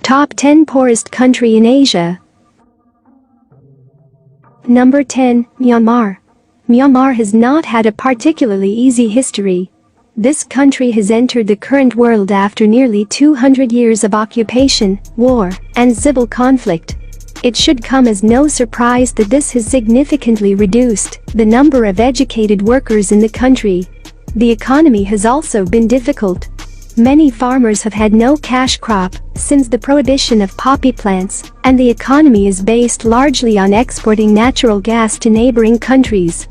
Top 10 Poorest Country in Asia. Number 10, Myanmar. Myanmar has not had a particularly easy history. This country has entered the current world after nearly 200 years of occupation, war, and civil conflict. It should come as no surprise that this has significantly reduced the number of educated workers in the country. The economy has also been difficult. Many farmers have had no cash crop since the prohibition of poppy plants, and the economy is based largely on exporting natural gas to neighboring countries.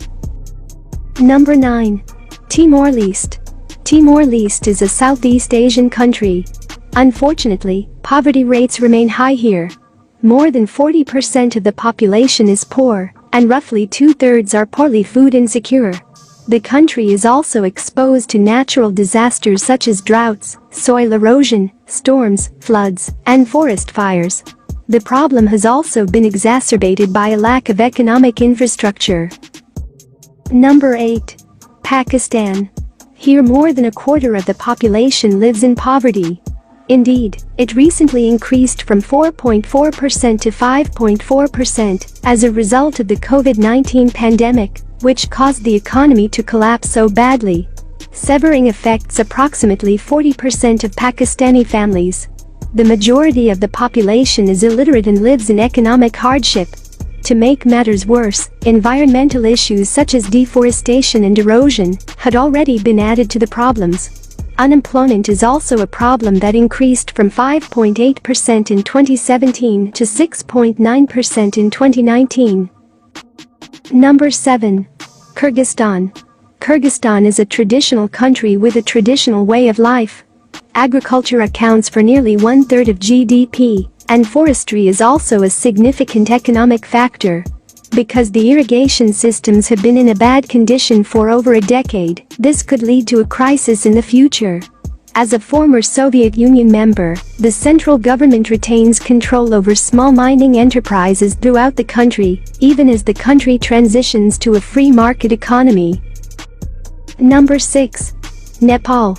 Number 9. Timor-Leste. Timor-Leste is a Southeast Asian country. Unfortunately, poverty rates remain high here. More than 40% of the population is poor, and roughly 2/3 are poorly food insecure. The country is also exposed to natural disasters such as droughts, soil erosion, storms, floods, and forest fires. The problem has also been exacerbated by a lack of economic infrastructure. Number 8. Pakistan. Here more than a quarter of the population lives in poverty. Indeed, it recently increased from 4.4% to 5.4% as a result of the COVID-19 pandemic, which caused the economy to collapse so badly. Severing affects approximately 40% of Pakistani families. The majority of the population is illiterate and lives in economic hardship. To make matters worse, environmental issues such as deforestation and erosion had already been added to the problems. Unemployment is also a problem that increased from 5.8% in 2017 to 6.9% in 2019. Number 7. Kyrgyzstan. Kyrgyzstan is a traditional country with a traditional way of life. Agriculture accounts for nearly 1/3 of GDP, and forestry is also a significant economic factor. Because the irrigation systems have been in a bad condition for over a decade, this could lead to a crisis in the future. As a former Soviet Union member, the central government retains control over small mining enterprises throughout the country, even as the country transitions to a free market economy. Number 6. Nepal.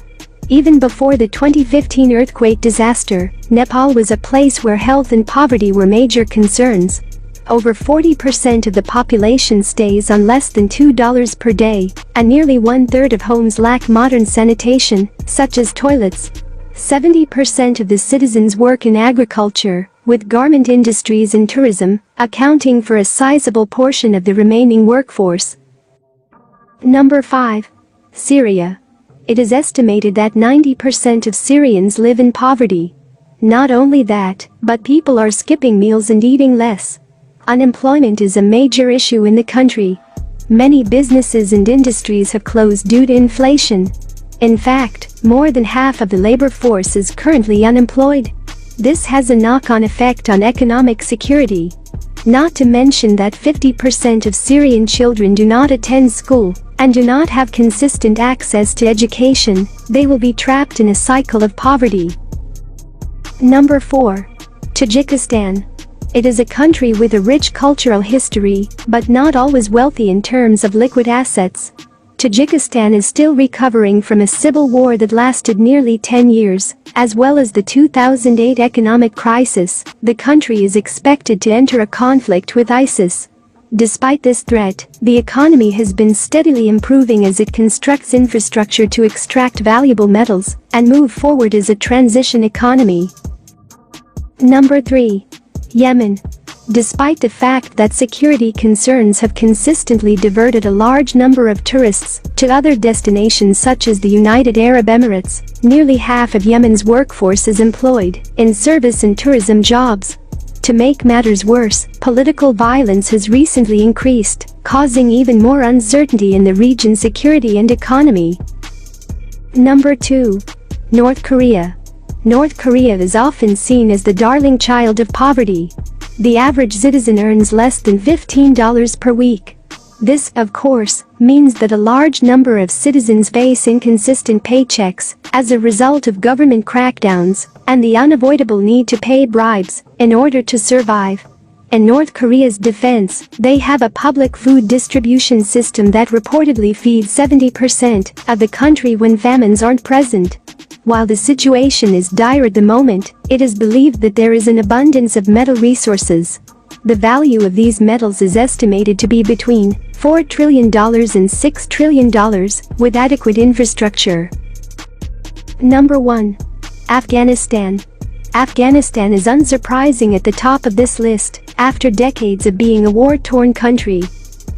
Even before the 2015 earthquake disaster, Nepal was a place where health and poverty were major concerns. Over 40% of the population stays on less than $2 per day, and nearly 1/3 of homes lack modern sanitation, such as toilets. 70% of the citizens work in agriculture, with garment industries and tourism accounting for a sizable portion of the remaining workforce. Number 5. Syria. It is estimated that 90% of Syrians live in poverty. Not only that, but people are skipping meals and eating less. Unemployment is a major issue in the country. Many businesses and industries have closed due to inflation. In fact, more than half of the labor force is currently unemployed. This has a knock-on effect on economic security. Not to mention that 50% of Syrian children do not attend school and do not have consistent access to education. They will be trapped in a cycle of poverty. Number 4. Tajikistan. It is a country with a rich cultural history, but not always wealthy in terms of liquid assets. Tajikistan is still recovering from a civil war that lasted nearly 10 years, as well as the 2008 economic crisis. The country is expected to enter a conflict with ISIS. Despite this threat, the economy has been steadily improving as it constructs infrastructure to extract valuable metals and move forward as a transition economy. Number 3. Yemen. Despite the fact that security concerns have consistently diverted a large number of tourists to other destinations such as the United Arab Emirates, nearly half of Yemen's workforce is employed in service and tourism jobs. To make matters worse, political violence has recently increased, causing even more uncertainty in the region's security and economy. Number 2. North Korea. North Korea is often seen as the darling child of poverty. The average citizen earns less than $15 per week. This, of course, means that a large number of citizens face inconsistent paychecks as a result of government crackdowns and the unavoidable need to pay bribes in order to survive. In North Korea's defense, they have a public food distribution system that reportedly feeds 70% of the country when famines aren't present. While the situation is dire at the moment, it is believed that there is an abundance of metal resources. The value of these metals is estimated to be between $4 trillion and $6 trillion, with adequate infrastructure. Number 1. Afghanistan. Afghanistan is unsurprising at the top of this list, after decades of being a war-torn country.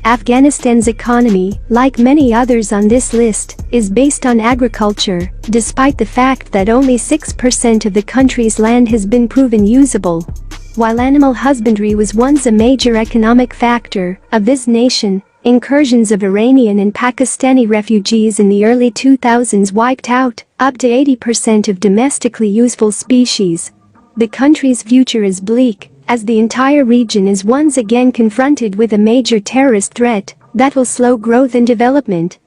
Afghanistan's economy, like many others on this list, is based on agriculture, despite the fact that only 6% of the country's land has been proven usable. While animal husbandry was once a major economic factor of this nation, incursions of Iranian and Pakistani refugees in the early 2000s wiped out up to 80% of domestically useful species. The country's future is bleak, as the entire region is once again confronted with a major terrorist threat that will slow growth and development.